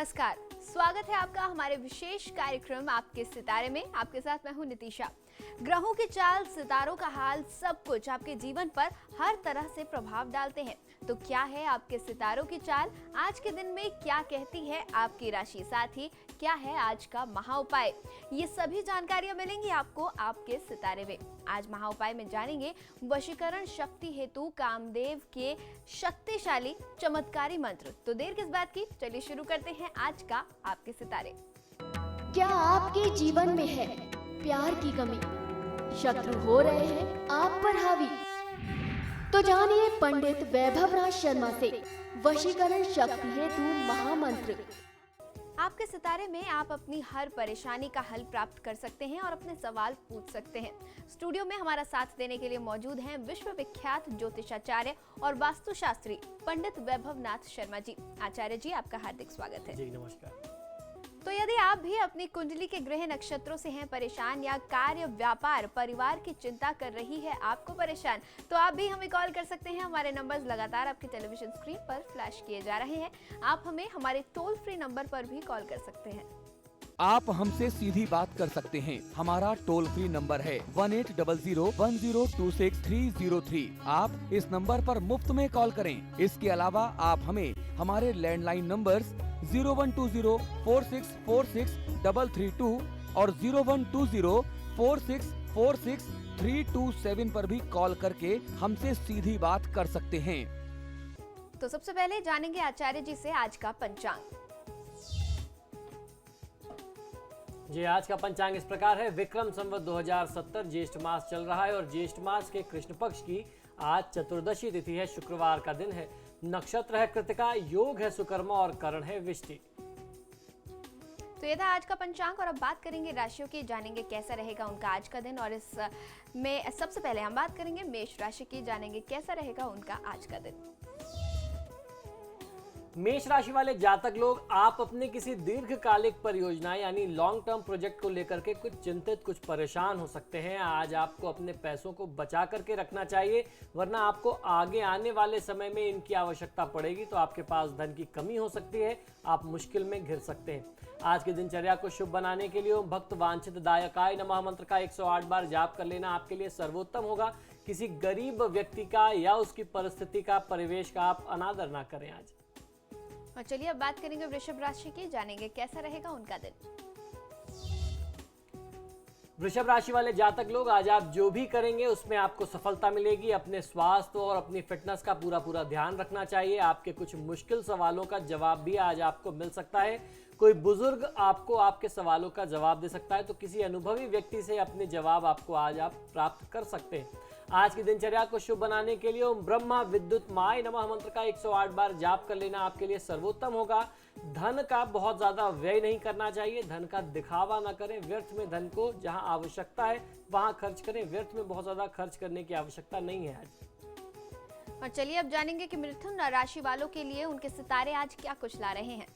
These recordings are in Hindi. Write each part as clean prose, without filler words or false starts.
नमस्कार, स्वागत है आपका हमारे विशेष कार्यक्रम आपके सितारे में। आपके साथ मैं हूं नितिशा। ग्रहों की चाल, सितारों का हाल, सब कुछ आपके जीवन पर हर तरह से प्रभाव डालते हैं। तो क्या है आपके सितारों की चाल? आज के दिन में क्या कहती है आपकी राशि? साथ ही क्या है आज का महा उपाय? ये सभी जानकारियां मिलेंगी आपको आपके सितारे में। आज महा उपाय में जानेंगे वशीकरण शक्ति हेतु कामदेव के शक्तिशाली चमत्कारी मंत्र। तो देर किस बात की, चलिए शुरू करते हैं आज का आपके सितारे। क्या आपके जीवन में है प्यार की कमी? शत्रु हो रहे हैं आप पर हावी? तो जानिए पंडित वैभव राज शर्मा से वशीकरण शक्ति हेतु महामंत्र। आपके सितारे में आप अपनी हर परेशानी का हल प्राप्त कर सकते हैं और अपने सवाल पूछ सकते हैं। स्टूडियो में हमारा साथ देने के लिए मौजूद हैं विश्व विख्यात ज्योतिषाचार्य और वास्तुशास्त्री पंडित वैभव नाथ शर्मा जी। आचार्य जी, आपका हार्दिक स्वागत है। जी नमस्कार। तो यदि आप भी अपनी कुंडली के ग्रह नक्षत्रों से हैं परेशान, या कार्य, व्यापार, परिवार की चिंता कर रही है आपको परेशान, तो आप भी हमें कॉल कर सकते हैं। हमारे नंबर्स लगातार आपकी टेलीविजन स्क्रीन पर फ्लैश किए जा रहे हैं। आप हमें हमारे टोल फ्री नंबर पर भी कॉल कर सकते हैं। आप हमसे सीधी बात कर सकते हैं। हमारा टोल फ्री नंबर है 180010263003। आप इस नंबर पर मुफ्त में कॉल करें। इसके अलावा आप हमें हमारे लैंडलाइन नंबर्स 012046463332 और 012046463327 पर भी कॉल करके हमसे सीधी बात कर सकते हैं। तो सबसे पहले जानेंगे आचार्य जी से आज का पंचांग। जी, आज का पंचांग इस प्रकार है। विक्रम संवत 2070 ज्येष्ठ मास चल रहा है और ज्येष्ठ मास के कृष्ण पक्ष की आज चतुर्दशी तिथि है। शुक्रवार का दिन है। नक्षत्र है कृतिका, योग है सुकर्मा और करण है विष्टि। तो ये था आज का पंचांग और अब बात करेंगे राशियों की। जानेंगे कैसा रहेगा उनका आज का दिन, और इस में सबसे पहले हम बात करेंगे मेष राशि की। जानेंगे कैसा रहेगा उनका आज का दिन। मेष राशि वाले जातक लोग, आप अपने किसी दीर्घकालिक परियोजना यानी लॉन्ग टर्म प्रोजेक्ट को लेकर के कुछ चिंतित, कुछ परेशान हो सकते हैं। आज आपको अपने पैसों को बचा करके रखना चाहिए, वरना आपको आगे आने वाले समय में इनकी आवश्यकता पड़ेगी तो आपके पास धन की कमी हो सकती है, आप मुश्किल में घिर सकते हैं। आज की दिनचर्या को शुभ बनाने के लिए ओम भक्त वांछित दायकाय नमः मंत्र का 108 बार जाप कर लेना आपके लिए सर्वोत्तम होगा। किसी गरीब व्यक्ति का या उसकी परिस्थिति का, परिवेश का आप अनादर ना करें आज। और चलिए अब बात करेंगे वृषभ राशि की। जानेंगे कैसा रहेगा उनका दिन। वृषभ राशि वाले जातक लोग, आज आप जो भी करेंगे उसमें आपको सफलता मिलेगी। अपने स्वास्थ्य और अपनी फिटनेस का पूरा ध्यान रखना चाहिए। आपके कुछ मुश्किल सवालों का जवाब भी आज आपको मिल सकता है। कोई बुजुर्ग आपको आपके सवालों का जवाब दे सकता है, तो किसी अनुभवी व्यक्ति से अपने जवाब आपको आज आप प्राप्त कर सकते हैं। आज की दिनचर्या को शुभ बनाने के लिए ओम ब्रह्मा विद्युत माय नमः मंत्र का 108 बार जाप कर लेना आपके लिए सर्वोत्तम होगा। धन का बहुत ज्यादा व्यय नहीं करना चाहिए। धन का दिखावा ना करें। व्यर्थ में धन को जहां आवश्यकता है वहां खर्च करें। व्यर्थ में बहुत ज्यादा खर्च करने की आवश्यकता नहीं है आज। और चलिए अब जानेंगे कि मिथुन राशि वालों के लिए उनके सितारे आज क्या कुछ ला रहे हैं।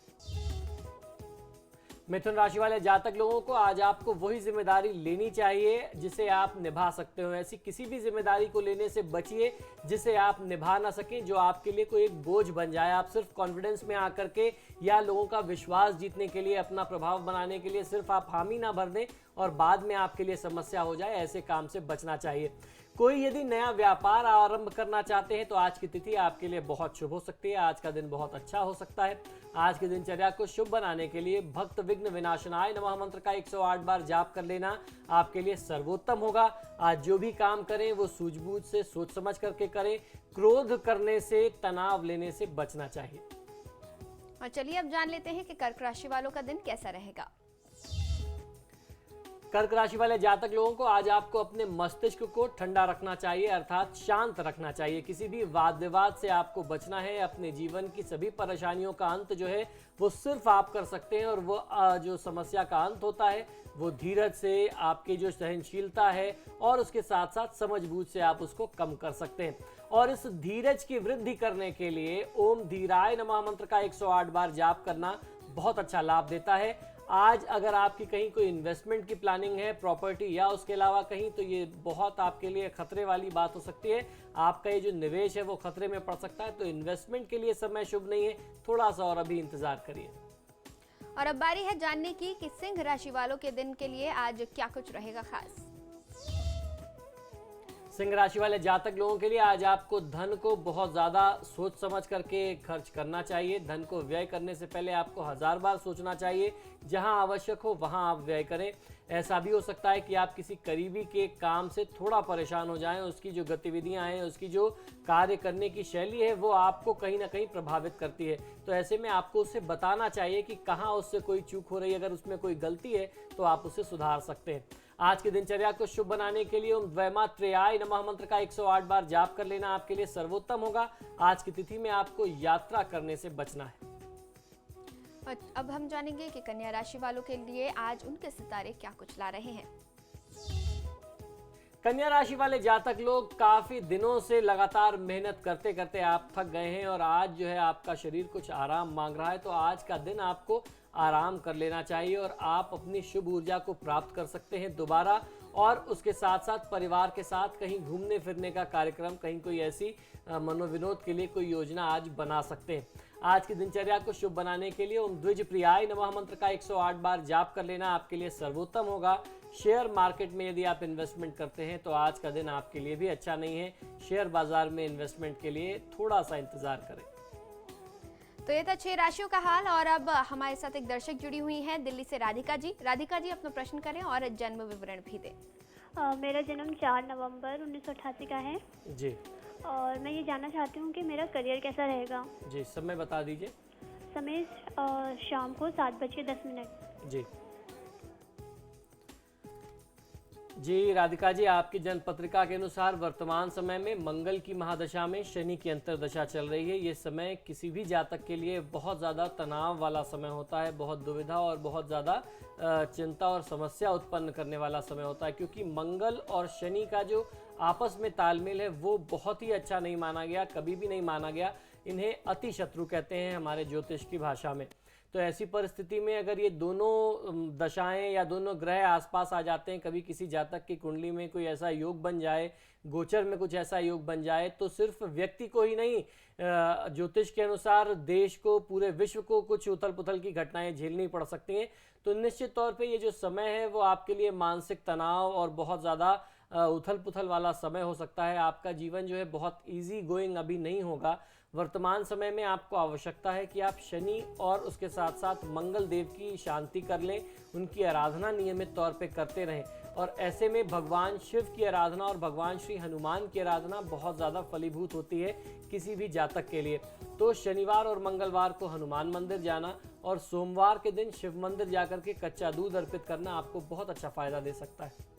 मिथुन राशि वाले जातक लोगों को आज आपको वही जिम्मेदारी लेनी चाहिए जिसे आप निभा सकते हो। ऐसी किसी भी जिम्मेदारी को लेने से बचिए जिसे आप निभा ना सकें, जो आपके लिए कोई एक बोझ बन जाए। आप सिर्फ कॉन्फिडेंस में आकर के या लोगों का विश्वास जीतने के लिए, अपना प्रभाव बनाने के लिए सिर्फ आप हामी ना भर दें और बाद में आपके लिए समस्या हो जाए। ऐसे काम से बचना चाहिए। कोई यदि नया व्यापार आरंभ करना चाहते हैं तो आज की तिथि आपके लिए बहुत शुभ हो सकती है। आज का दिन बहुत अच्छा हो सकता है। आज की दिनचर्या को शुभ बनाने के लिए भक्त विघ्न विनाशनाय नमः मंत्र का 108 बार जाप कर लेना आपके लिए सर्वोत्तम होगा। आज जो भी काम करें वो सूझबूझ से, सोच समझ करके करें। क्रोध करने से, तनाव लेने से बचना चाहिए। और चलिए अब जान लेते हैं कि कर्क राशि वालों का दिन कैसा रहेगा। कर्क राशि वाले जातक लोगों को आज आपको अपने मस्तिष्क को ठंडा रखना चाहिए, अर्थात शांत रखना चाहिए। किसी भी वाद विवाद से आपको बचना है। अपने जीवन की सभी परेशानियों का अंत जो है वो सिर्फ आप कर सकते हैं, और वो जो समस्या का अंत होता है वो धीरज से, आपकी जो सहनशीलता है और उसके साथ साथ समझबूझ से आप उसको कम कर सकते हैं। और इस धीरज की वृद्धि करने के लिए ओम धीराय नमः मंत्र का 108 बार जाप करना बहुत अच्छा लाभ देता है। आज अगर आपकी कहीं कोई इन्वेस्टमेंट की प्लानिंग है, प्रॉपर्टी या उसके अलावा कहीं, तो ये बहुत आपके लिए खतरे वाली बात हो सकती है। आपका ये जो निवेश है वो खतरे में पड़ सकता है। तो इन्वेस्टमेंट के लिए समय शुभ नहीं है। थोड़ा सा और अभी इंतजार करिए। और अब बारी है जानने की कि सिंह राशि वालों के दिन के लिए आज क्या कुछ रहेगा खास। सिंह राशि वाले जातक लोगों के लिए आज आपको धन को बहुत ज़्यादा सोच समझ करके खर्च करना चाहिए। धन को व्यय करने से पहले आपको 1000 बार सोचना चाहिए। जहां आवश्यक हो वहां आप व्यय करें। ऐसा भी हो सकता है कि आप किसी करीबी के काम से थोड़ा परेशान हो जाएं। उसकी जो गतिविधियां हैं, उसकी जो कार्य करने की शैली है, वो आपको कहीं ना कहीं प्रभावित करती है। तो ऐसे में आपको उसे बताना चाहिए कि कहाँ उससे कोई चूक हो रही है। अगर उसमें कोई गलती है तो आप उसे सुधार सकते हैं। आज की दिनचर्या को शुभ बनाने के लिए ओम द्वैमात्रेयाय नमः मंत्र का 108 बार जाप कर लेना आपके लिए सर्वोत्तम होगा। आज की तिथि में आपको यात्रा करने से बचना है। और अब हम जानेंगे कि कन्या राशि वालों के लिए आज उनके सितारे क्या कुछ ला रहे हैं। कन्या राशि वाले जातक लोग काफी दिनों से लगातार मेहनत करते करते आप थक गए हैं और आज जो है आपका शरीर कुछ आराम मांग रहा है। तो आज का दिन आपको आराम कर लेना चाहिए और आप अपनी शुभ ऊर्जा को प्राप्त कर सकते हैं दोबारा। और उसके साथ साथ परिवार के साथ कहीं घूमने फिरने का कार्यक्रम, कहीं कोई ऐसी मनोविनोद के लिए कोई योजना आज बना सकते हैं। आज की दिनचर्या को शुभ बनाने के लिए ओम द्विज प्रियाय नमः मंत्र का 108 बार जाप कर लेना आपके लिए सर्वोत्तम होगा। शेयर मार्केट में यदि आप इन्वेस्टमेंट करते हैं तो आज का दिन आपके लिए भी अच्छा नहीं है। शेयर बाजार में इन्वेस्टमेंट के लिए थोड़ा सा इंतजार करें। तो ये था 6 राशियों का हाल। और अब हमारे साथ एक दर्शक जुड़ी हुई हैं दिल्ली से, राधिका जी। राधिका जी, अपना प्रश्न करें और जन्म विवरण भी दें। मेरा जन्म 4 नवंबर 1988 का है जी और मैं ये जानना चाहती हूँ कि मेरा करियर कैसा रहेगा। जी, समय बता दीजिए। समय शाम को 7:10। जी जी राधिका जी, आपकी जन्म पत्रिका के अनुसार वर्तमान समय में मंगल की महादशा में शनि की अंतर्दशा चल रही है। ये समय किसी भी जातक के लिए बहुत ज़्यादा तनाव वाला समय होता है, बहुत दुविधा और बहुत ज़्यादा चिंता और समस्या उत्पन्न करने वाला समय होता है, क्योंकि मंगल और शनि का जो आपस में तालमेल है वो बहुत ही अच्छा नहीं माना गया, कभी भी नहीं माना गया। इन्हें अति शत्रु कहते हैं हमारे ज्योतिष की भाषा में। तो ऐसी परिस्थिति में अगर ये दोनों दशाएं या दोनों ग्रह आसपास आ जाते हैं, कभी किसी जातक की कुंडली में कोई ऐसा योग बन जाए, गोचर में कुछ ऐसा योग बन जाए, तो सिर्फ व्यक्ति को ही नहीं, ज्योतिष के अनुसार देश को, पूरे विश्व को कुछ उथल पुथल की घटनाएं झेलनी पड़ सकती हैं। तो निश्चित तौर पे ये जो समय है वो आपके लिए मानसिक तनाव और बहुत ज़्यादा उथल पुथल वाला समय हो सकता है। आपका जीवन जो है बहुत इजी गोइंग अभी नहीं होगा। वर्तमान समय में आपको आवश्यकता है कि आप शनि और उसके साथ साथ मंगल देव की शांति कर लें, उनकी आराधना नियमित तौर पे करते रहें। और ऐसे में भगवान शिव की आराधना और भगवान श्री हनुमान की आराधना बहुत ज़्यादा फलीभूत होती है किसी भी जातक के लिए। तो शनिवार और मंगलवार को हनुमान मंदिर जाना और सोमवार के दिन शिव मंदिर जाकर के कच्चा दूध अर्पित करना आपको बहुत अच्छा फायदा दे सकता है।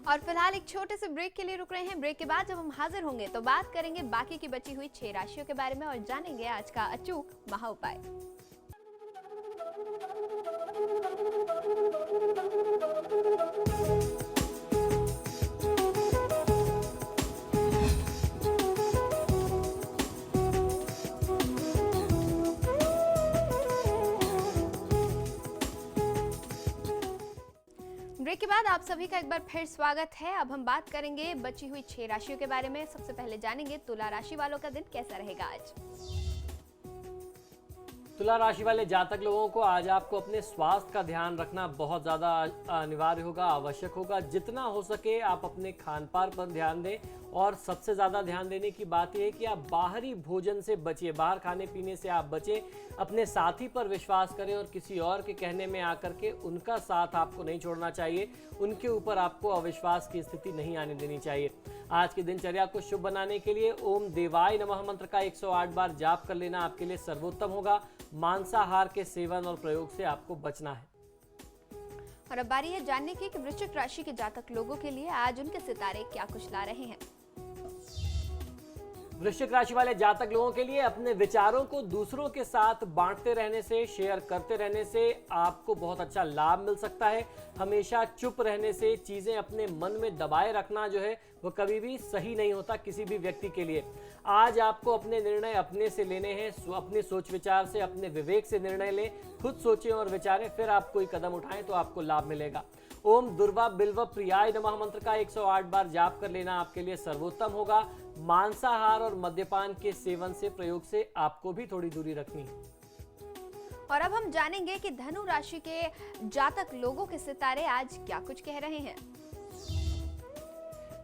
और फिलहाल एक छोटे से ब्रेक के लिए रुक रहे हैं। ब्रेक के बाद जब हम हाजिर होंगे तो बात करेंगे बाकी की बची हुई 6 राशियों के बारे में और जानेंगे आज का अचूक महा उपाय। ब्रेक के बाद आप सभी का एक बार फिर स्वागत है। अब हम बात करेंगे बची हुई 6 राशियों के बारे में। सबसे पहले जानेंगे तुला राशि वालों का दिन कैसा रहेगा आज। तुला राशि वाले जातक लोगों को आज आपको अपने स्वास्थ्य का ध्यान रखना बहुत ज़्यादा अनिवार्य होगा, आवश्यक होगा। जितना हो सके आप अपने खान पान पर ध्यान दें और सबसे ज़्यादा ध्यान देने की बात यह है कि आप बाहरी भोजन से बचिए, बाहर खाने पीने से आप बचें। अपने साथी पर विश्वास करें और किसी और के कहने में आकर के उनका साथ आपको नहीं छोड़ना चाहिए, उनके ऊपर आपको अविश्वास की स्थिति नहीं आने देनी चाहिए। आज की दिनचर्या को शुभ बनाने के लिए ओम देवाय नमः मंत्र का 108 बार जाप कर लेना आपके लिए सर्वोत्तम होगा। मांसाहार के सेवन और प्रयोग से आपको बचना है। और अब बारी है जानने की कि वृश्चिक राशि के जातक लोगों के लिए आज उनके सितारे क्या कुछ ला रहे हैं। वृश्चिक राशि वाले जातक लोगों के लिए अपने विचारों को दूसरों के साथ बांटते रहने से, शेयर करते रहने से आपको बहुत अच्छा लाभ मिल सकता है। हमेशा चुप रहने से, चीज़ें अपने मन में दबाए रखना जो है वो कभी भी सही नहीं होता किसी भी व्यक्ति के लिए। आज आपको अपने निर्णय अपने से लेने हैं, अपने सोच विचार से, अपने विवेक से निर्णय लें। खुद सोचें और विचारें, फिर आप कोई कदम उठाएं तो आपको लाभ मिलेगा। ओम दुर्वा बिल्व प्रियाय नमः मंत्र का 108 बार जाप कर लेना आपके लिए सर्वोत्तम होगा। मांसाहार और मद्यपान के सेवन से, प्रयोग से आपको भी थोड़ी दूरी रखनी है। और अब हम जानेंगे कि धनु राशि के जातक लोगों के सितारे आज क्या कुछ कह रहे हैं।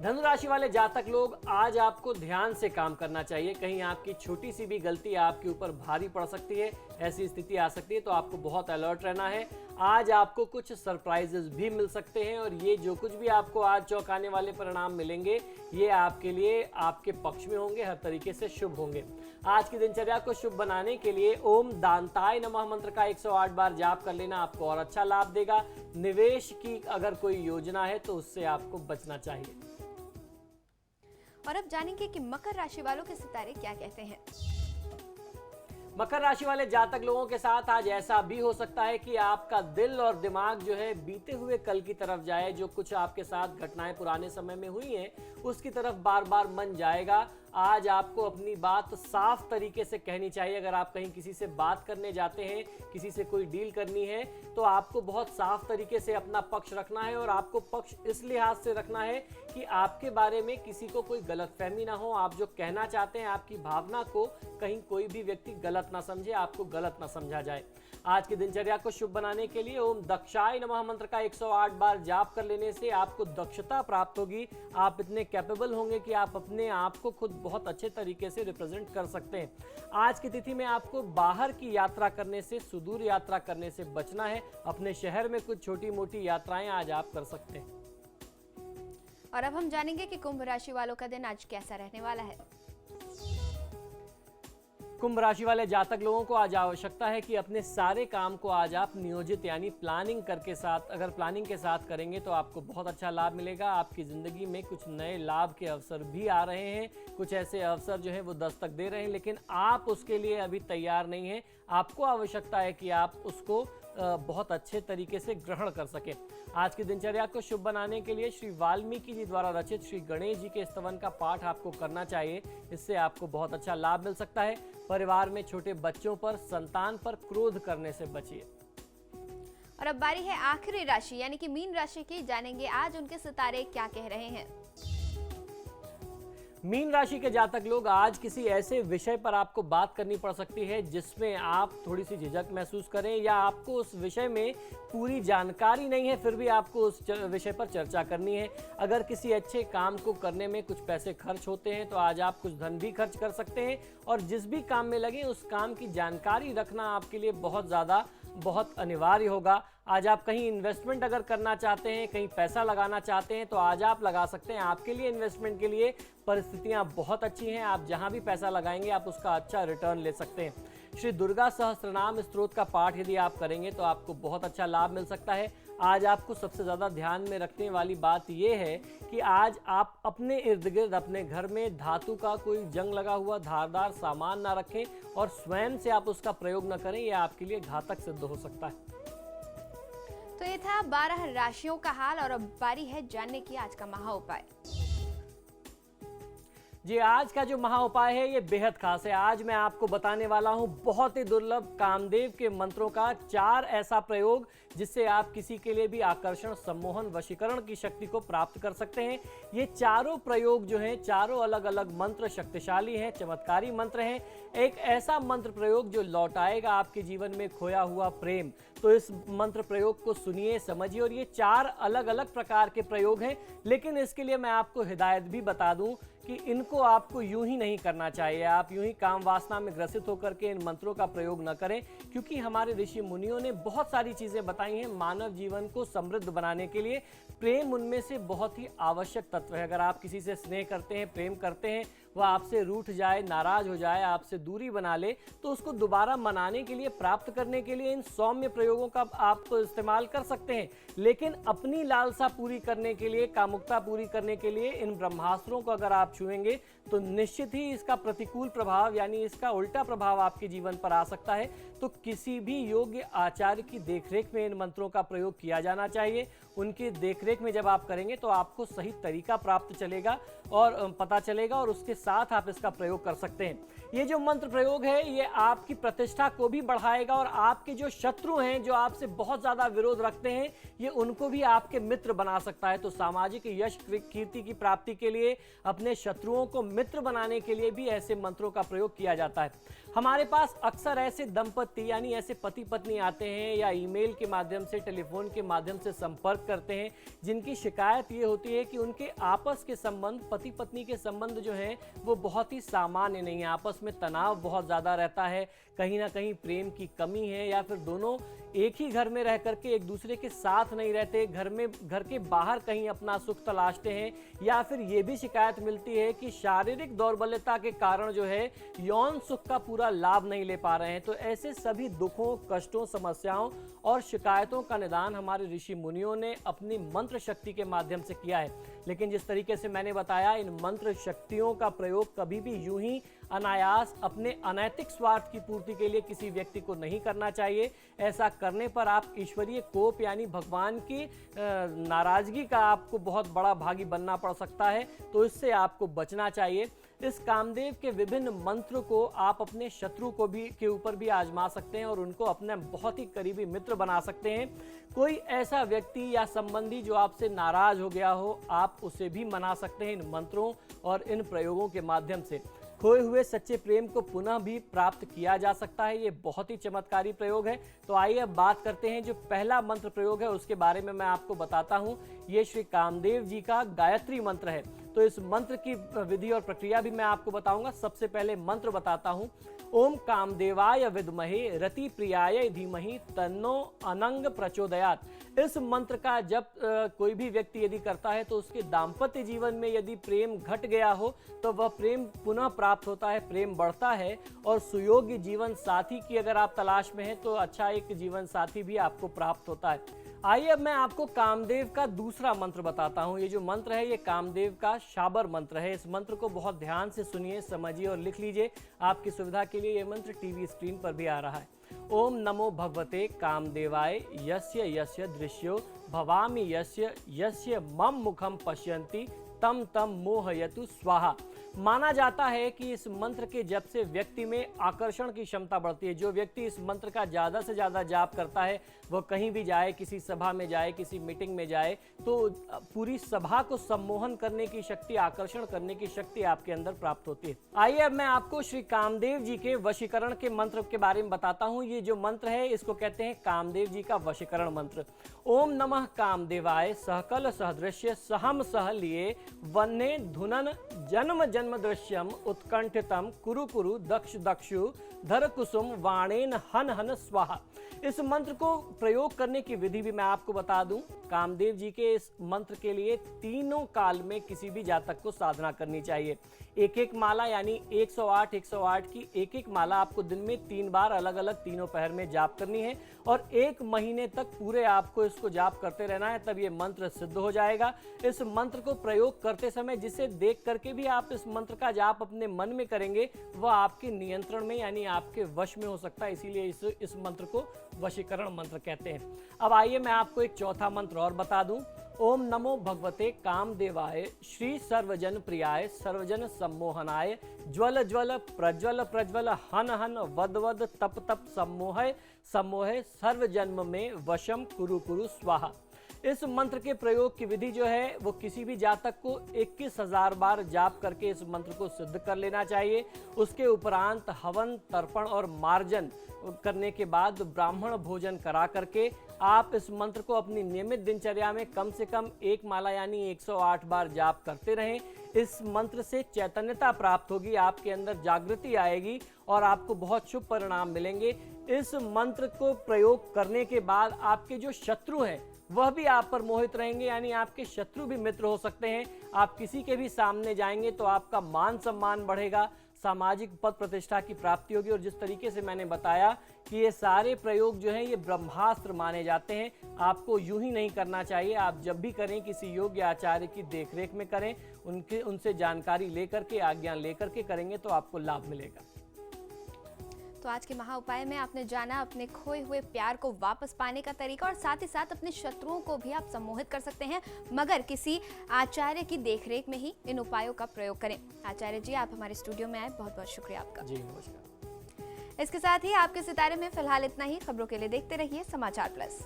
धनु राशि वाले जातक लोग, आज आपको ध्यान से काम करना चाहिए। कहीं आपकी छोटी सी भी गलती आपके ऊपर भारी पड़ सकती है, ऐसी स्थिति आ सकती है, तो आपको बहुत अलर्ट रहना है। आज आपको कुछ सरप्राइजेस भी मिल सकते हैं और ये जो कुछ भी आपको आज चौंकाने वाले परिणाम मिलेंगे, ये आपके लिए आपके पक्ष में होंगे, हर तरीके से शुभ होंगे। आज की दिनचर्या को शुभ बनाने के लिए ओम दांताय नमः मंत्र का 108 बार जाप कर लेना आपको और अच्छा लाभ देगा। निवेश की अगर कोई योजना है तो उससे आपको बचना चाहिए। और अब जानेंगे कि मकर राशि वालों के सितारे क्या कहते हैं। मकर राशि वाले जातक लोगों के साथ आज ऐसा भी हो सकता है कि आपका दिल और दिमाग जो है बीते हुए कल की तरफ जाए। जो कुछ आपके साथ घटनाएं पुराने समय में हुई हैं उसकी तरफ बार बार मन जाएगा। आज आपको अपनी बात साफ तरीके से कहनी चाहिए। अगर आप कहीं किसी से बात करने जाते हैं, किसी से कोई डील करनी है, तो आपको बहुत साफ तरीके से अपना पक्ष रखना है। और आपको पक्ष इस लिहाज से रखना है कि आपके बारे में किसी को कोई गलतफहमी ना हो। आप जो कहना चाहते हैं, आपकी भावना को कहीं कोई भी व्यक्ति गलत ना समझे, आपको गलत ना समझा जाए। आज की दिनचर्या को शुभ बनाने के लिए ओम दक्षाय नमः मंत्र का 108 बार जाप कर लेने से आपको दक्षता प्राप्त होगी। आप इतने कैपेबल होंगे कि आप अपने आप को खुद बहुत अच्छे तरीके से रिप्रेजेंट कर सकते हैं। आज की तिथि में आपको बाहर की यात्रा करने से, सुदूर यात्रा करने से बचना है। अपने शहर में कुछ छोटी मोटी यात्राएं आज आप कर सकते हैं। और अब हम जानेंगे कि कुंभ राशि वालों का दिन आज कैसा रहने वाला है। कुंभ राशि वाले जातक लोगों को आज आवश्यकता है कि अपने सारे काम को आज आप नियोजित यानी प्लानिंग करके साथ, अगर प्लानिंग के साथ करेंगे तो आपको बहुत अच्छा लाभ मिलेगा। आपकी जिंदगी में कुछ नए लाभ के अवसर भी आ रहे हैं। कुछ ऐसे अवसर जो हैं वो दस्तक दे रहे हैं, लेकिन आप उसके लिए अभी तैयार नहीं हैं। आपको आवश्यकता है कि आप उसको बहुत अच्छे तरीके से ग्रहण कर सकें। आज की दिनचर्या को शुभ बनाने के लिए श्री वाल्मीकि जी द्वारा रचित श्री गणेश जी के स्तवन का पाठ आपको करना चाहिए। इससे आपको बहुत अच्छा लाभ मिल सकता है। परिवार में छोटे बच्चों पर, संतान पर क्रोध करने से बचिए। और अब बारी है आखिरी राशि यानी कि मीन राशि की। जानेंगे आज उनके सितारे क्या कह रहे हैं। मीन राशि के जातक लोग, आज किसी ऐसे विषय पर आपको बात करनी पड़ सकती है जिसमें आप थोड़ी सी झिझक महसूस करें, या आपको उस विषय में पूरी जानकारी नहीं है, फिर भी आपको उस विषय पर चर्चा करनी है। अगर किसी अच्छे काम को करने में कुछ पैसे खर्च होते हैं तो आज आप कुछ धन भी खर्च कर सकते हैं। और जिस भी काम में लगे उस काम की जानकारी रखना आपके लिए बहुत अनिवार्य होगा। आज आप कहीं इन्वेस्टमेंट अगर करना चाहते हैं, कहीं पैसा लगाना चाहते हैं, तो आज आप लगा सकते हैं। आपके लिए इन्वेस्टमेंट के लिए परिस्थितियां बहुत अच्छी हैं। आप जहां भी पैसा लगाएंगे आप उसका अच्छा रिटर्न ले सकते हैं। श्री दुर्गा सहस्त्रनाम स्तोत्र का पाठ यदि आप करेंगे तो आपको बहुत अच्छा लाभ मिल सकता है। आज आपको सबसे ज़्यादा ध्यान में रखने वाली बात यह है कि आज आप अपने इर्द गिर्द, अपने घर में धातु का कोई जंग लगा हुआ धारदार सामान ना रखें और स्वयं से आप उसका प्रयोग न करें। यह आपके लिए घातक सिद्ध हो सकता है। तो ये था 12 राशियों का हाल। और अब बारी है जानने की आज का महा उपाय। जी, आज का जो महा उपाय है ये बेहद खास है। आज मैं आपको बताने वाला हूं बहुत ही दुर्लभ कामदेव के मंत्रों का 4 ऐसा प्रयोग जिससे आप किसी के लिए भी आकर्षण, सम्मोहन, वशीकरण की शक्ति को प्राप्त कर सकते हैं। ये चारों प्रयोग जो हैं, चारों अलग अलग मंत्र शक्तिशाली हैं, चमत्कारी मंत्र हैं। एक ऐसा मंत्र प्रयोग जो लौटाएगा आपके जीवन में खोया हुआ प्रेम। तो इस मंत्र प्रयोग को सुनिए, समझिए। और ये 4 अलग अलग प्रकार के प्रयोग हैं, लेकिन इसके लिए मैं आपको हिदायत भी बता दूं कि इनको आपको यूं ही नहीं करना चाहिए। आप यूं ही काम वासना में ग्रसित होकर के इन मंत्रों का प्रयोग न करें, क्योंकि हमारे ऋषि मुनियों ने बहुत सारी चीजें बताई हैं मानव जीवन को समृद्ध बनाने के लिए। प्रेम उनमें से बहुत ही आवश्यक तत्व है। अगर आप किसी से स्नेह करते हैं, प्रेम करते हैं, वह आपसे रूठ जाए, नाराज हो जाए, आपसे दूरी बना ले, तो उसको दोबारा मनाने के लिए, प्राप्त करने के लिए इन सौम्य प्रयोगों का आप तो इस्तेमाल कर सकते हैं। लेकिन अपनी लालसा पूरी करने के लिए, कामुकता पूरी करने के लिए इन ब्रह्मास्त्रों को अगर आप छुएंगे तो निश्चित ही इसका प्रतिकूल प्रभाव यानी इसका उल्टा प्रभाव आपके जीवन पर आ सकता है। तो किसी भी योग्य आचार्य की देखरेख में इन मंत्रों का प्रयोग किया जाना चाहिए। उनकी देखरेख में जब आप करेंगे तो आपको सही तरीका प्राप्त चलेगा और पता चलेगा, और उसके साथ आप इसका प्रयोग कर सकते हैं। ये जो मंत्र प्रयोग है ये आपकी प्रतिष्ठा को भी बढ़ाएगा और आपके जो शत्रु हैं, जो आपसे बहुत ज़्यादा विरोध रखते हैं, ये उनको भी आपके मित्र बना सकता है। तो सामाजिक यश कीर्ति की प्राप्ति के लिए, अपने शत्रुओं को मित्र बनाने के लिए भी ऐसे मंत्रों का प्रयोग किया जाता है। हमारे पास अक्सर ऐसे दंपति यानी ऐसे पति पत्नी आते हैं या ईमेल के माध्यम से, टेलीफोन के माध्यम से संपर्क करते हैं, जिनकी शिकायत ये होती है कि उनके आपस के संबंध, पति पत्नी के संबंध जो हैं वो बहुत ही सामान्य नहीं है। आपस में तनाव बहुत ज़्यादा रहता है, कहीं ना कहीं प्रेम की कमी है, या फिर दोनों एक ही घर में रह करके एक दूसरे के साथ नहीं रहते, घर के बाहर कहीं अपना सुख तलाशते हैं, या फिर ये भी शिकायत मिलती है कि शारीरिक दौर्बल्यता के कारण जो है यौन सुख का पूरा लाभ नहीं ले पा रहे हैं। तो ऐसे सभी दुखों, कष्टों, समस्याओं और शिकायतों का निदान हमारे ऋषि मुनियों ने अपनी मंत्र शक्ति के माध्यम से किया है। लेकिन जिस तरीके से मैंने बताया, इन मंत्र शक्तियों का प्रयोग कभी भी यूं ही अनायास अपने अनैतिक स्वार्थ की पूर्ति के लिए किसी व्यक्ति को नहीं करना चाहिए। ऐसा करने पर आप ईश्वरीय कोप यानी भगवान की नाराजगी का आपको बहुत बड़ा भागी बनना पड़ सकता है, तो इससे आपको बचना चाहिए। इस कामदेव के विभिन्न मंत्र को आप अपने शत्रु को भी के ऊपर भी आजमा सकते हैं और उनको अपने बहुत ही करीबी मित्र बना सकते हैं। कोई ऐसा व्यक्ति या संबंधी जो आपसे नाराज हो गया हो, आप उसे भी मना सकते हैं इन मंत्रों और इन प्रयोगों के माध्यम से। खोए हुए सच्चे प्रेम को पुनः भी प्राप्त किया जा सकता है। ये बहुत ही चमत्कारी प्रयोग है। तो आइए अब बात करते हैं जो पहला मंत्र प्रयोग है उसके बारे में मैं आपको बताता हूँ। ये श्री कामदेव जी का गायत्री मंत्र है। तो इस मंत्र की विधि और प्रक्रिया भी मैं आपको बताऊंगा। सबसे पहले मंत्र बताता हूँ। ओम कामदेवाय विद्महे रति प्रियाय धीमहि तन्नो अनंग प्रचोदयात्। इस मंत्र का जब कोई भी व्यक्ति यदि करता है तो उसके दाम्पत्य जीवन में यदि प्रेम घट गया हो तो वह प्रेम पुनः प्राप्त होता है, प्रेम बढ़ता है, और सुयोग्य जीवन साथी की अगर आप तलाश में हैं तो अच्छा एक जीवन साथी भी आपको प्राप्त होता है। आइए अब मैं आपको कामदेव का दूसरा मंत्र बताता हूँ। ये जो मंत्र है ये कामदेव का शाबर मंत्र है। इस मंत्र को बहुत ध्यान से सुनिए, समझिए और लिख लीजिए। आपकी सुविधा के लिए ये मंत्र टीवी स्क्रीन पर भी आ रहा है। ओम नमो भगवते कामदेवाय यस्य यस्य दृश्यो भवामि यस्य यस्य मम मुखम पश्यन्ति तम तम मोहयतु स्वाहा। माना जाता है कि इस मंत्र के जप से व्यक्ति में आकर्षण की क्षमता बढ़ती है। जो व्यक्ति इस मंत्र का ज़्यादा से ज़्यादा जाप करता है, वह कहीं भी जाए, किसी सभा में जाए, किसी मीटिंग में जाए, तो पूरी सभा को सम्मोहन करने की शक्ति, आकर्षण करने की शक्ति आपके अंदर प्राप्त होती है। आइए अब मैं आपको श्री कामदेव जी के वशीकरण के मंत्र के बारे में बताता हूँ। ये जो मंत्र है इसको कहते हैं कामदेव जी का वशीकरण मंत्र। ओम नमः कामदेवाय सहकल सहदृश्य सहम सह लिए वन्ने धुनन जन्म जन्म दृश्यम उत्कंठितम कुरु कुरु दक्ष दक्षु धर कुसुम वाणेन हन हन स्वाहा। इस मंत्र को प्रयोग करने की विधि भी मैं आपको बता दूं। कामदेव जी के इस मंत्र के लिए तीनों काल में किसी भी जातक को साधना करनी चाहिए। एक एक माला यानी 108 की एक एक माला आपको दिन में 3 बार अलग अलग तीनों पहर में जाप करनी है और 1 महीने तक पूरे आपको इसको जाप करते रहना है, तब ये मंत्र सिद्ध हो जाएगा। इस मंत्र को प्रयोग करते समय जिसे देख करके भी आप इस मंत्र का जाप अपने मन में करेंगे वह आपके नियंत्रण में यानी आपके वश में हो सकता है, इसीलिए इस मंत्र को वशीकरण मंत्र कहते हैं। अब आइए मैं आपको एक चौथा मंत्र और बता दूं। ओम नमो भगवते कामदेवाय श्री सर्वजन प्रियाय सर्वजन सम्मोहनाय ज्वल ज्वल प्रज्वल प्रज्वल हन हन वद वद तप तप सम्मोहय सम्मोहय सर्व जन्म में वशम कुरु कुरु स्वाहा। इस मंत्र के प्रयोग की विधि जो है वो किसी भी जातक को 21,000 बार जाप करके इस मंत्र को सिद्ध कर लेना चाहिए। उसके उपरांत हवन, तर्पण और मार्जन करने के बाद ब्राह्मण भोजन करा करके आप इस मंत्र को अपनी नियमित दिनचर्या में कम से कम 1 माला यानी 108 बार जाप करते रहें। इस मंत्र से चैतन्यता प्राप्त होगी, आपके अंदर जागृति आएगी और आपको बहुत शुभ परिणाम मिलेंगे। इस मंत्र को प्रयोग करने के बाद आपके जो शत्रु हैं वह भी आप पर मोहित रहेंगे, यानी आपके शत्रु भी मित्र हो सकते हैं। आप किसी के भी सामने जाएंगे तो आपका मान सम्मान बढ़ेगा, सामाजिक पद प्रतिष्ठा की प्राप्ति होगी। और जिस तरीके से मैंने बताया कि ये सारे प्रयोग जो हैं ये ब्रह्मास्त्र माने जाते हैं, आपको यूं ही नहीं करना चाहिए। आप जब भी करें किसी योग्य आचार्य की देखरेख में करें, उनसे जानकारी लेकर के, आज्ञा लेकर के करेंगे तो आपको लाभ मिलेगा। तो आज के महा उपाय में आपने जाना अपने खोए हुए प्यार को वापस पाने का तरीका और साथ ही साथ अपने शत्रुओं को भी आप सम्मोहित कर सकते हैं, मगर किसी आचार्य की देखरेख में ही इन उपायों का प्रयोग करें। आचार्य जी, आप हमारे स्टूडियो में आए, बहुत बहुत शुक्रिया आपका। जी नमस्कार। इसके साथ ही आपके सितारे में फिलहाल इतना ही। खबरों के लिए देखते रहिए समाचार प्लस।